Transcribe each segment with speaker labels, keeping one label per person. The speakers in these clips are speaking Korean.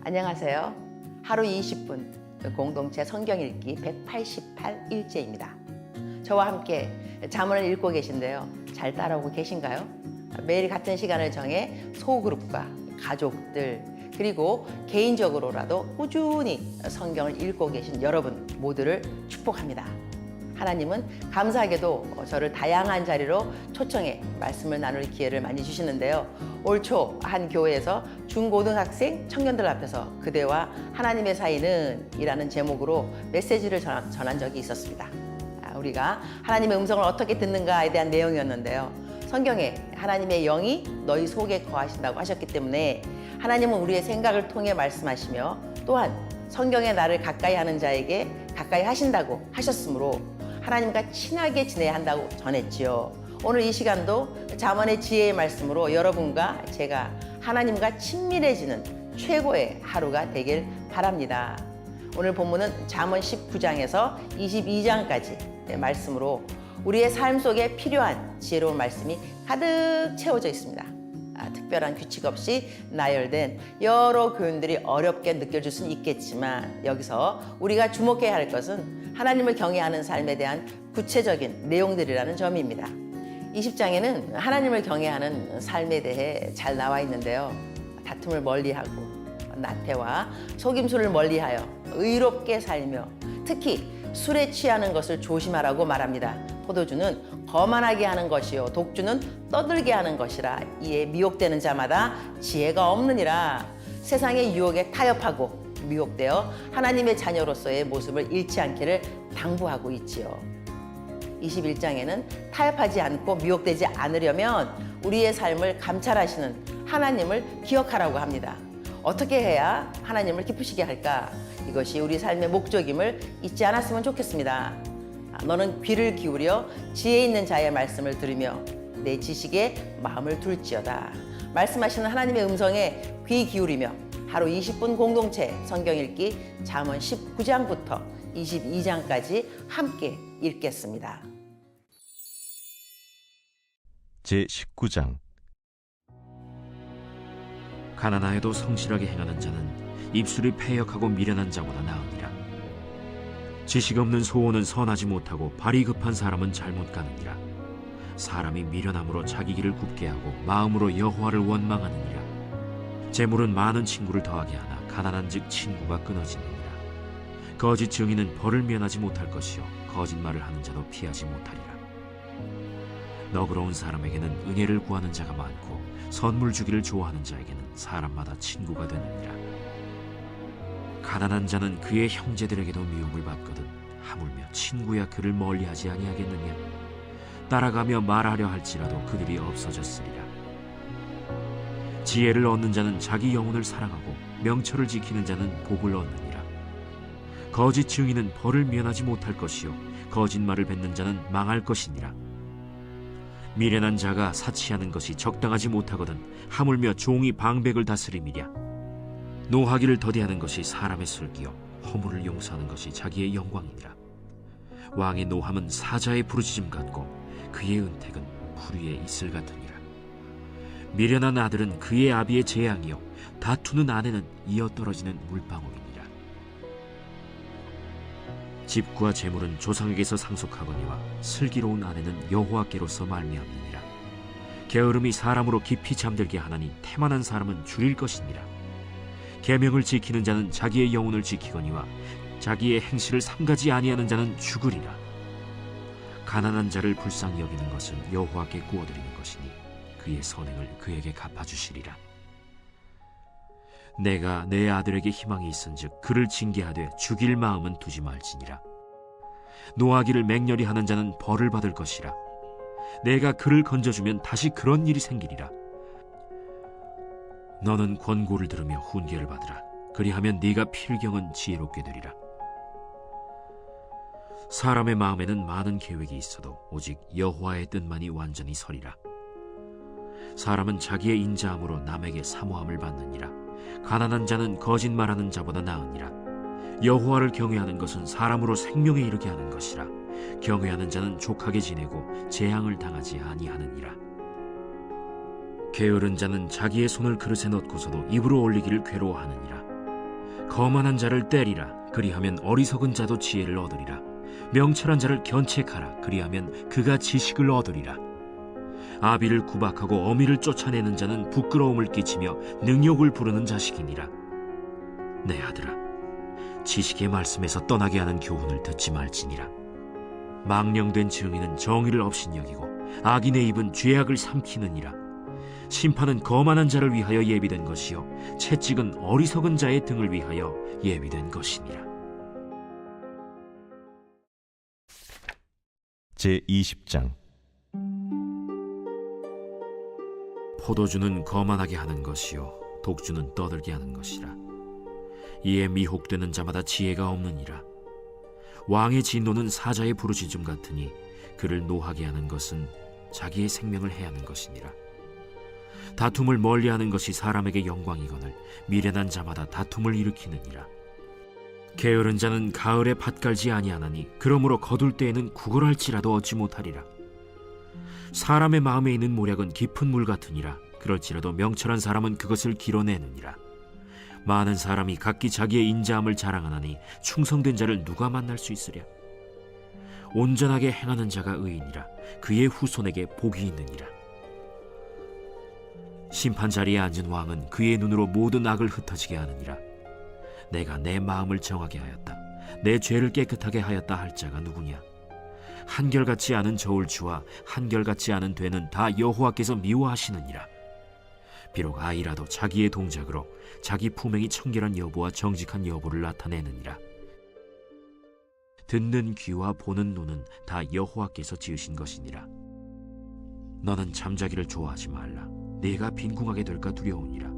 Speaker 1: 안녕하세요. 하루 20분 공동체 성경 읽기 188일째입니다. 저와 함께 잠언을 읽고 계신데요. 잘 따라오고 계신가요? 매일 같은 시간을 정해 소그룹과 가족들 그리고 개인적으로라도 꾸준히 성경을 읽고 계신 여러분 모두를 축복합니다. 하나님은 감사하게도 저를 다양한 자리로 초청해 말씀을 나눌 기회를 많이 주시는데요. 올 초 한 교회에서 중고등학생 청년들 앞에서 그대와 하나님의 사이는 이라는 제목으로 메시지를 전한 적이 있었습니다. 우리가 하나님의 음성을 어떻게 듣는가에 대한 내용이었는데요. 성경에 하나님의 영이 너희 속에 거하신다고 하셨기 때문에 하나님은 우리의 생각을 통해 말씀하시며 또한 성경에 나를 가까이 하는 자에게 가까이 하신다고 하셨으므로 하나님과 친하게 지내야 한다고 전했지요. 오늘 이 시간도 잠언의 지혜의 말씀으로 여러분과 제가 하나님과 친밀해지는 최고의 하루가 되길 바랍니다. 오늘 본문은 잠언 19장에서 22장까지 말씀으로 우리의 삶 속에 필요한 지혜로운 말씀이 가득 채워져 있습니다. 특별한 규칙 없이 나열된 여러 교훈들이 어렵게 느껴질 수는 있겠지만 여기서 우리가 주목해야 할 것은 하나님을 경외하는 삶에 대한 구체적인 내용들이라는 점입니다. 20장에는 하나님을 경외하는 삶에 대해 잘 나와 있는데요. 다툼을 멀리하고 나태와 속임수를 멀리하여 의롭게 살며 특히 술에 취하는 것을 조심하라고 말합니다. 포도주는 거만하게 하는 것이요 독주는 떠들게 하는 것이라. 이에 미혹되는 자마다 지혜가 없느니라. 세상의 유혹에 타협하고 미혹되어 하나님의 자녀로서의 모습을 잃지 않기를 당부하고 있지요. 21장에는 타협하지 않고 미혹되지 않으려면 우리의 삶을 감찰하시는 하나님을 기억하라고 합니다. 어떻게 해야 하나님을 기쁘시게 할까? 이것이 우리 삶의 목적임을 잊지 않았으면 좋겠습니다. 너는 귀를 기울여 지혜 있는 자의 말씀을 들으며 내 지식에 마음을 둘지어다. 말씀하시는 하나님의 음성에 귀 기울이며 하루 20분 공동체 성경 읽기 잠언 19장부터 22장까지 함께 읽겠습니다.
Speaker 2: 제19장. 가난하여도 성실하게 행하는 자는 입술이 패역하고 미련한 자보다 나으니라. 지식 없는 소원은 선하지 못하고 발이 급한 사람은 잘못 가느니라. 사람이 미련함으로 자기 길을 굽게 하고 마음으로 여호와를 원망하느니라. 재물은 많은 친구를 더하게 하나 가난한즉 친구가 끊어지느니라. 거짓 증인은 벌을 면하지 못할 것이요 거짓말을 하는 자도 피하지 못하리라. 너그러운 사람에게는 은혜를 구하는 자가 많고 선물 주기를 좋아하는 자에게는 사람마다 친구가 되느니라. 가난한 자는 그의 형제들에게도 미움을 받거든 하물며 친구야 그를 멀리하지 아니하겠느냐. 따라가며 말하려 할지라도 그들이 없어졌으리라. 지혜를 얻는 자는 자기 영혼을 사랑하고 명철을 지키는 자는 복을 얻느니라. 거짓 증인은 벌을 면하지 못할 것이요 거짓말을 뱉는 자는 망할 것이니라. 미련한 자가 사치하는 것이 적당하지 못하거든 하물며 종이 방백을 다스림이랴. 노하기를 더디하는 것이 사람의 슬기요 허물을 용서하는 것이 자기의 영광이니라. 왕의 노함은 사자의 부르짖음 같고 그의 은택은 불위의 이슬 같으니라. 미련한 아들은 그의 아비의 재앙이요 다투는 아내는 이어떨어지는 물방울이니라. 집과 재물은 조상에게서 상속하거니와 슬기로운 아내는 여호와께로서 말미암느니라. 게으름이 사람으로 깊이 잠들게 하나니 태만한 사람은 줄일 것이니라. 계명을 지키는 자는 자기의 영혼을 지키거니와 자기의 행실을 삼가지 아니하는 자는 죽으리라. 가난한 자를 불쌍히 여기는 것은 여호와께 구워드리는 것이니 그의 선행을 그에게 갚아주시리라. 내가 내 아들에게 희망이 있은즉 그를 징계하되 죽일 마음은 두지 말지니라. 노하기를 맹렬히 하는 자는 벌을 받을 것이라. 내가 그를 건져주면 다시 그런 일이 생기리라. 너는 권고를 들으며 훈계를 받으라. 그리하면 네가 필경은 지혜롭게 되리라. 사람의 마음에는 많은 계획이 있어도 오직 여호와의 뜻만이 완전히 서리라. 사람은 자기의 인자함으로 남에게 사모함을 받느니라. 가난한 자는 거짓말하는 자보다 나으니라. 여호와를 경외하는 것은 사람으로 생명에 이르게 하는 것이라. 경외하는 자는 족하게 지내고 재앙을 당하지 아니하느니라. 게으른 자는 자기의 손을 그릇에 넣고서도 입으로 올리기를 괴로워하느니라. 거만한 자를 때리라. 그리하면 어리석은 자도 지혜를 얻으리라. 명철한 자를 견책하라. 그리하면 그가 지식을 얻으리라. 아비를 구박하고 어미를 쫓아내는 자는 부끄러움을 끼치며 능욕을 부르는 자식이니라. 내 아들아, 지식의 말씀에서 떠나게 하는 교훈을 듣지 말지니라. 망령된 증인은 정의를 업신여기고 악인의 입은 죄악을 삼키느니라. 심판은 거만한 자를 위하여 예비된 것이요 채찍은 어리석은 자의 등을 위하여 예비된 것이니라.
Speaker 3: 제20장.
Speaker 2: 포도주는 거만하게 하는 것이요 독주는 떠들게 하는 것이라. 이에 미혹되는 자마다 지혜가 없느니라. 왕의 진노는 사자의 부르짖음 같으니 그를 노하게 하는 것은 자기의 생명을 해하는 것이니라. 다툼을 멀리하는 것이 사람에게 영광이거늘 미련한 자마다 다툼을 일으키느니라. 게으른 자는 가을에 밭 갈지 아니하나니 그러므로 거둘 때에는 구걸할지라도 얻지 못하리라. 사람의 마음에 있는 모략은 깊은 물 같으니라. 그럴지라도 명철한 사람은 그것을 길어내느니라. 많은 사람이 각기 자기의 인자함을 자랑하나니 충성된 자를 누가 만날 수 있으랴. 온전하게 행하는 자가 의인이라. 그의 후손에게 복이 있느니라. 심판 자리에 앉은 왕은 그의 눈으로 모든 악을 흩어지게 하느니라. 내가 내 마음을 정하게 하였다. 내 죄를 깨끗하게 하였다 할 자가 누구냐? 한결같지 않은 저울추와 한결같지 않은 되는 다 여호와께서 미워하시느니라. 비록 아이라도 자기의 동작으로 자기 품행이 청결한 여부와 정직한 여부를 나타내느니라. 듣는 귀와 보는 눈은 다 여호와께서 지으신 것이니라. 너는 잠자기를 좋아하지 말라. 네가 빈궁하게 될까 두려우니라.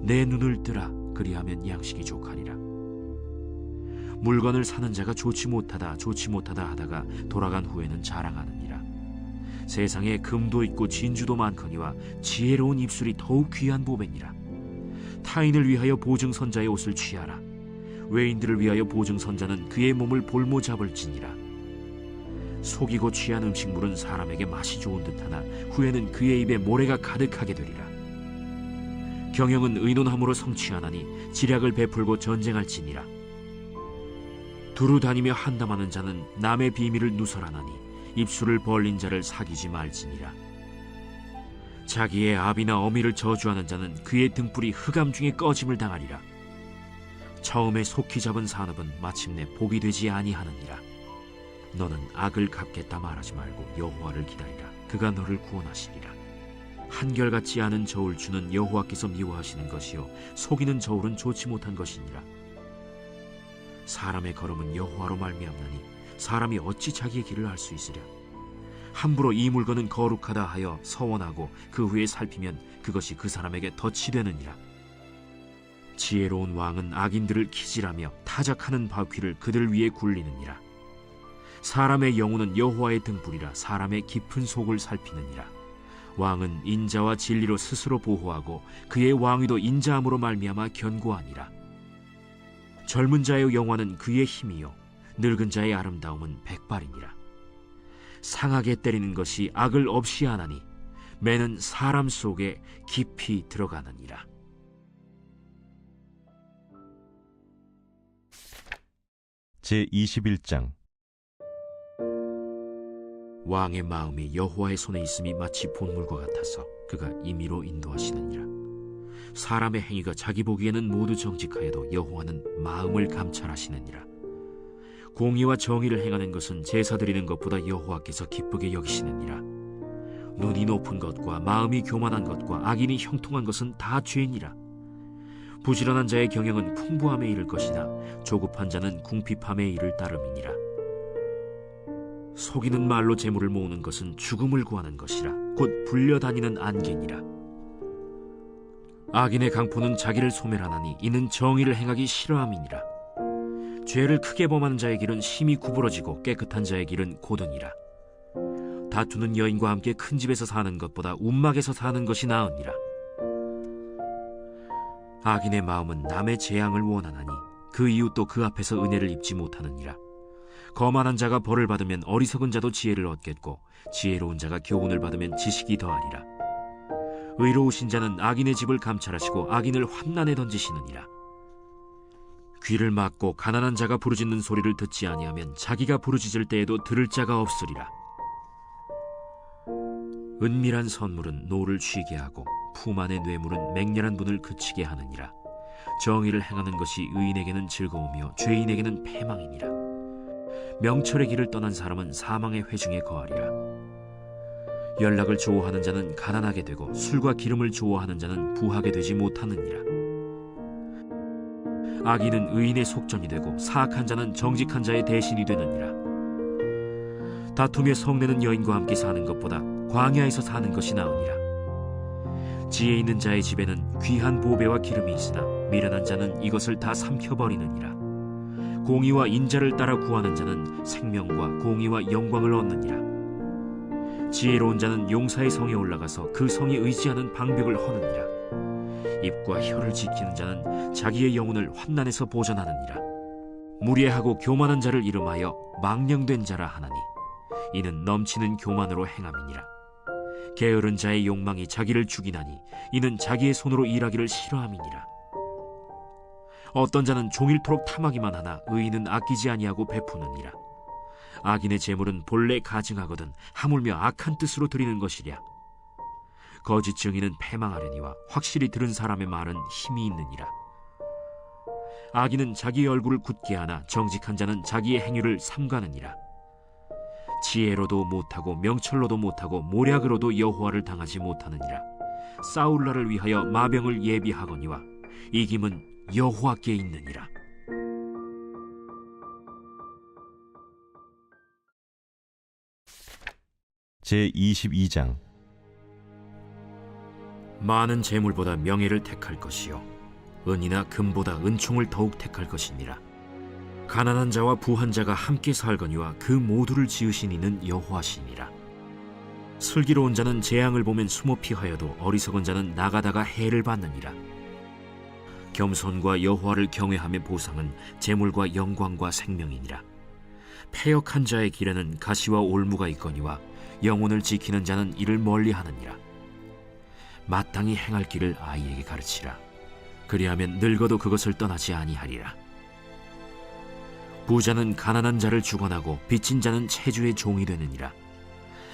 Speaker 2: 내 눈을 뜨라. 그리하면 양식이 족하리라. 물건을 사는 자가 좋지 못하다 하다가 돌아간 후에는 자랑하느니라. 세상에 금도 있고 진주도 많거니와 지혜로운 입술이 더욱 귀한 보배니라. 타인을 위하여 보증선자의 옷을 취하라. 외인들을 위하여 보증선자는 그의 몸을 볼모 잡을지니라. 속이고 취한 음식물은 사람에게 맛이 좋은 듯하나 후에는 그의 입에 모래가 가득하게 되리라. 경영은 의논함으로 성취하나니 지략을 베풀고 전쟁할지니라. 두루 다니며 한담하는 자는 남의 비밀을 누설하나니 입술을 벌린 자를 사귀지 말지니라. 자기의 아비나 어미를 저주하는 자는 그의 등불이 흑암 중에 꺼짐을 당하리라. 처음에 속히 잡은 산업은 마침내 복이 되지 아니하느니라. 너는 악을 갚겠다 말하지 말고 여호와를 기다리라. 그가 너를 구원하시리라. 한결같지 않은 저울추는 여호와께서 미워하시는 것이요 속이는 저울은 좋지 못한 것이니라. 사람의 걸음은 여호와로 말미암나니 사람이 어찌 자기의 길을 알 수 있으랴. 함부로 이 물건은 거룩하다 하여 서원하고 그 후에 살피면 그것이 그 사람에게 덫이 되느니라. 지혜로운 왕은 악인들을 기질하며 타작하는 바퀴를 그들 위에 굴리느니라. 사람의 영혼은 여호와의 등불이라. 사람의 깊은 속을 살피느니라. 왕은 인자와 진리로 스스로 보호하고 그의 왕위도 인자함으로 말미암아 견고하니라. 젊은 자의 영화는 그의 힘이요 늙은 자의 아름다움은 백발이니라. 상하게 때리는 것이 악을 없이 하나니 매는 사람 속에 깊이 들어가느니라.
Speaker 3: 제21장.
Speaker 2: 왕의 마음이 여호와의 손에 있음이 마치 본물과 같아서 그가 임의로 인도하시느니라. 사람의 행위가 자기 보기에는 모두 정직하여도 여호와는 마음을 감찰하시느니라. 공의와 정의를 행하는 것은 제사 드리는 것보다 여호와께서 기쁘게 여기시느니라. 눈이 높은 것과 마음이 교만한 것과 악인이 형통한 것은 다 죄니라. 부지런한 자의 경영은 풍부함에 이를 것이나 조급한 자는 궁핍함에 이를 따름이니라. 속이는 말로 재물을 모으는 것은 죽음을 구하는 것이라. 곧 불려다니는 안개니라. 악인의 강포는 자기를 소멸하나니 이는 정의를 행하기 싫어함이니라. 죄를 크게 범하는 자의 길은 심히 구부러지고 깨끗한 자의 길은 고드니라. 다투는 여인과 함께 큰 집에서 사는 것보다 움막에서 사는 것이 나으니라. 악인의 마음은 남의 재앙을 원하나니 그 이웃도 그 앞에서 은혜를 입지 못하느니라. 거만한 자가 벌을 받으면 어리석은 자도 지혜를 얻겠고 지혜로운 자가 교훈을 받으면 지식이 더하리라. 의로우신 자는 악인의 집을 감찰하시고 악인을 환난에 던지시느니라. 귀를 막고 가난한 자가 부르짖는 소리를 듣지 아니하면 자기가 부르짖을 때에도 들을 자가 없으리라. 은밀한 선물은 노를 쉬게 하고 품 안의 뇌물은 맹렬한 분을 그치게 하느니라. 정의를 행하는 것이 의인에게는 즐거우며 죄인에게는 패망이니라. 명철의 길을 떠난 사람은 사망의 회중에 거하리라. 연락을 좋아하는 자는 가난하게 되고 술과 기름을 좋아하는 자는 부하게 되지 못하느니라. 악인은 의인의 속전이 되고 사악한 자는 정직한 자의 대신이 되느니라. 다투며 성내는 여인과 함께 사는 것보다 광야에서 사는 것이 나으니라. 지혜 있는 자의 집에는 귀한 보배와 기름이 있으나 미련한 자는 이것을 다 삼켜버리느니라. 공의와 인자를 따라 구하는 자는 생명과 공의와 영광을 얻느니라. 지혜로운 자는 용사의 성에 올라가서 그 성이 의지하는 방벽을 허느니라. 입과 혀를 지키는 자는 자기의 영혼을 환난에서 보전하느니라. 무례하고 교만한 자를 이름하여 망령된 자라 하나니 이는 넘치는 교만으로 행함이니라. 게으른 자의 욕망이 자기를 죽이나니 이는 자기의 손으로 일하기를 싫어함이니라. 어떤 자는 종일토록 탐하기만 하나 의인은 아끼지 아니하고 베푸느니라. 악인의 재물은 본래 가증하거든 하물며 악한 뜻으로 드리는 것이랴. 거짓 증인은 패망하려니와 확실히 들은 사람의 말은 힘이 있느니라. 악인은 자기의 얼굴을 굳게 하나 정직한 자는 자기의 행위를 삼가느니라. 지혜로도 못하고 명철로도 못하고 모략으로도 여호와를 당하지 못하느니라. 싸울 날을 위하여 마병을 예비하거니와 이김은 여호와께 있느니라.
Speaker 3: 제22장.
Speaker 2: 많은 재물보다 명예를 택할 것이요 은이나 금보다 은총을 더욱 택할 것이니라. 가난한 자와 부한 자가 함께 살거니와 그 모두를 지으신 이는 여호와시니라. 슬기로운 자는 재앙을 보면 숨어 피하여도 어리석은 자는 나가다가 해를 받느니라. 겸손과 여호와를 경외함의 보상은 재물과 영광과 생명이니라. 패역한 자의 길에는 가시와 올무가 있거니와 영혼을 지키는 자는 이를 멀리하느니라. 마땅히 행할 길을 아이에게 가르치라. 그리하면 늙어도 그것을 떠나지 아니하리라. 부자는 가난한 자를 주관하고 빚진 자는 체주의 종이 되느니라.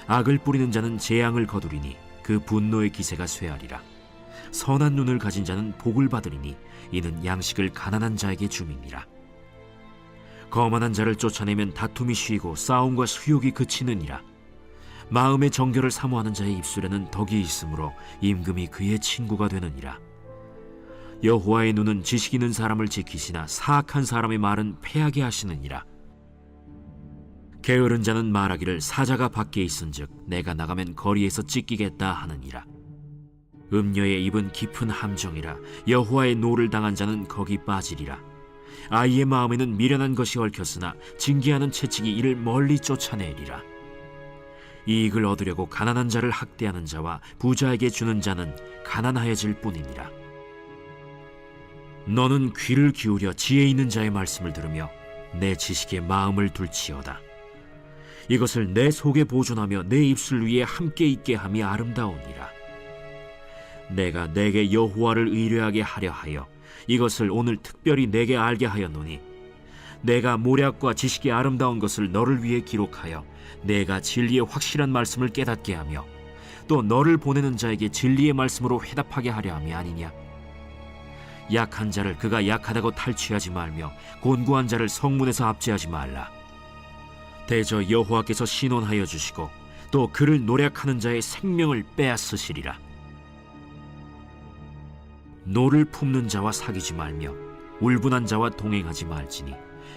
Speaker 2: 악을 뿌리는 자는 재앙을 거두리니 그 분노의 기세가 쇠하리라. 선한 눈을 가진 자는 복을 받으리니 이는 양식을 가난한 자에게 줌이니라. 거만한 자를 쫓아내면 다툼이 쉬고 싸움과 수욕이 그치느니라. 마음의 정결을 사모하는 자의 입술에는 덕이 있으므로 임금이 그의 친구가 되느니라. 여호와의 눈은 지식 있는 사람을 지키시나 사악한 사람의 말은 패하게 하시느니라. 게으른 자는 말하기를 사자가 밖에 있은즉 내가 나가면 거리에서 찢기겠다 하느니라. 음녀의 입은 깊은 함정이라. 여호와의 노를 당한 자는 거기 빠지리라. 아이의 마음에는 미련한 것이 얽혔으나 징계하는 채찍이 이를 멀리 쫓아내리라. 이익을 얻으려고 가난한 자를 학대하는 자와 부자에게 주는 자는 가난하여질 뿐이니라. 너는 귀를 기울여 지혜 있는 자의 말씀을 들으며 내 지식에 마음을 둘지어다. 이것을 내 속에 보존하며 내 입술 위에 함께 있게 함이 아름다우니라. 내가 내게 여호와를 의뢰하게 하려 하여 이것을 오늘 특별히 내게 알게 하였노니 내가 모략과 지식이 아름다운 것을 너를 위해 기록하여 내가 진리의 확실한 말씀을 깨닫게 하며 또 너를 보내는 자에게 진리의 말씀으로 회답하게 하려 함이 아니냐. 약한 자를 그가 약하다고 탈취하지 말며 곤고한 자를 성문에서 압제하지 말라. 대저 여호와께서 신원하여 주시고 또 그를 노략하는 자의 생명을 빼앗으시리라. 노를 품는 자와 사귀지 말며 울분한 자와 동행하지 말지니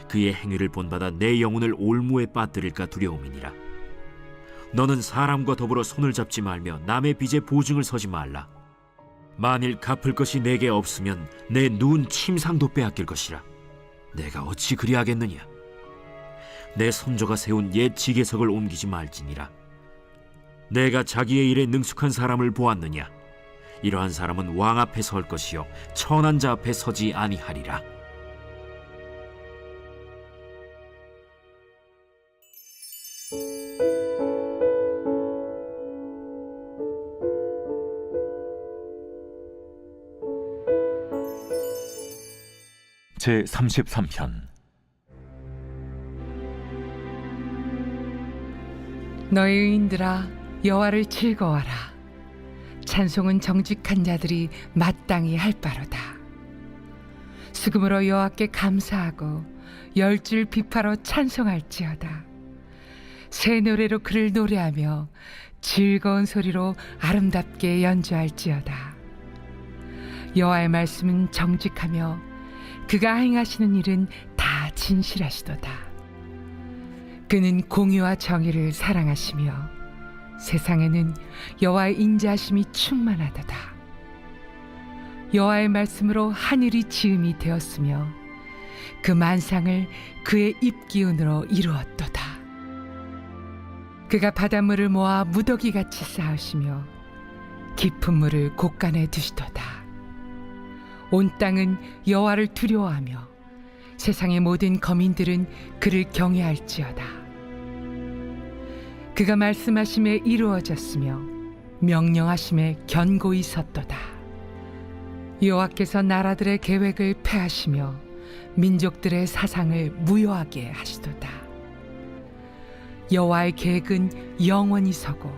Speaker 2: 그의 행위를 본받아 내 영혼을 올무에 빠뜨릴까 두려움이니라. 너는 사람과 더불어 손을 잡지 말며 남의 빚에 보증을 서지 말라. 만일 갚을 것이 내게 없으면 내 누운 침상도 빼앗길 것이라. 내가 어찌 그리하겠느냐. 내 손조가 세운 옛 지게석을 옮기지 말지니라. 내가 자기의 일에 능숙한 사람을 보았느냐. 이러한 사람은 왕 앞에 설 것이요 천한 자 앞에 서지 아니하리라.
Speaker 3: 제33편.
Speaker 4: 너희 의인들아 여호와를 즐거워하라. 찬송은 정직한 자들이 마땅히 할 바로다. 수금으로 여호와께 감사하고 열줄 비파로 찬송할지어다. 새 노래로 그를 노래하며 즐거운 소리로 아름답게 연주할지어다. 여호와의 말씀은 정직하며 그가 행하시는 일은 다 진실하시도다. 그는 공의와 정의를 사랑하시며 세상에는 여호와의 인자하심이 충만하도다. 여호와의 말씀으로 하늘이 지음이 되었으며 그 만상을 그의 입기운으로 이루었도다. 그가 바닷물을 모아 무더기같이 쌓으시며 깊은 물을 곳간에 두시도다. 온 땅은 여호와를 두려워하며 세상의 모든 거민들은 그를 경외할지어다. 그가 말씀하심에 이루어졌으며 명령하심에 견고히 섰도다. 여호와께서 나라들의 계획을 폐하시며 민족들의 사상을 무효하게 하시도다. 여호와의 계획은 영원히 서고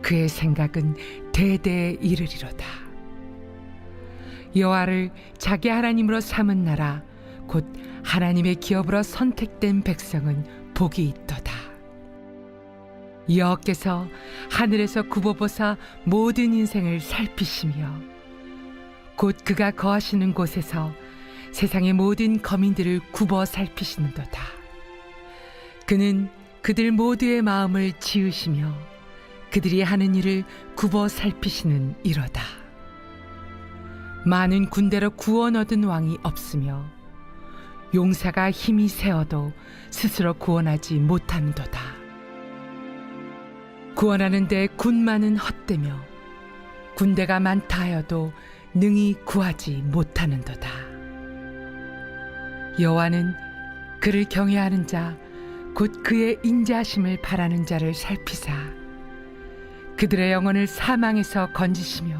Speaker 4: 그의 생각은 대대에 이르리로다. 여호와를 자기 하나님으로 삼은 나라 곧 하나님의 기업으로 선택된 백성은 복이 있도다. 여호와께서 하늘에서 굽어보사 모든 인생을 살피시며 곧 그가 거하시는 곳에서 세상의 모든 거민들을 굽어 살피시는도다. 그는 그들 모두의 마음을 지으시며 그들이 하는 일을 굽어 살피시는 이로다. 많은 군대로 구원 얻은 왕이 없으며 용사가 힘이 세어도 스스로 구원하지 못하는도다. 구원하는데 군마는 헛되며 군대가 많다 하여도 능히 구하지 못하는도다. 여호와는 그를 경외하는 자 곧 그의 인자하심을 바라는 자를 살피사 그들의 영혼을 사망에서 건지시며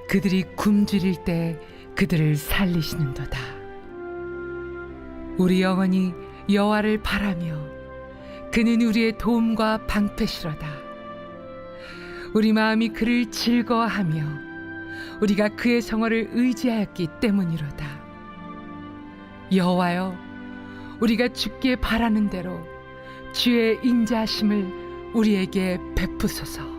Speaker 4: 그들이 굶주릴 때 그들을 살리시는도다. 우리 영혼이 여호와를 바라며 그는 우리의 도움과 방패시로다. 우리 마음이 그를 즐거워하며 우리가 그의 성호를 의지하였기 때문이로다. 여호와여, 우리가 주께 바라는 대로 주의 인자하심을 우리에게 베푸소서.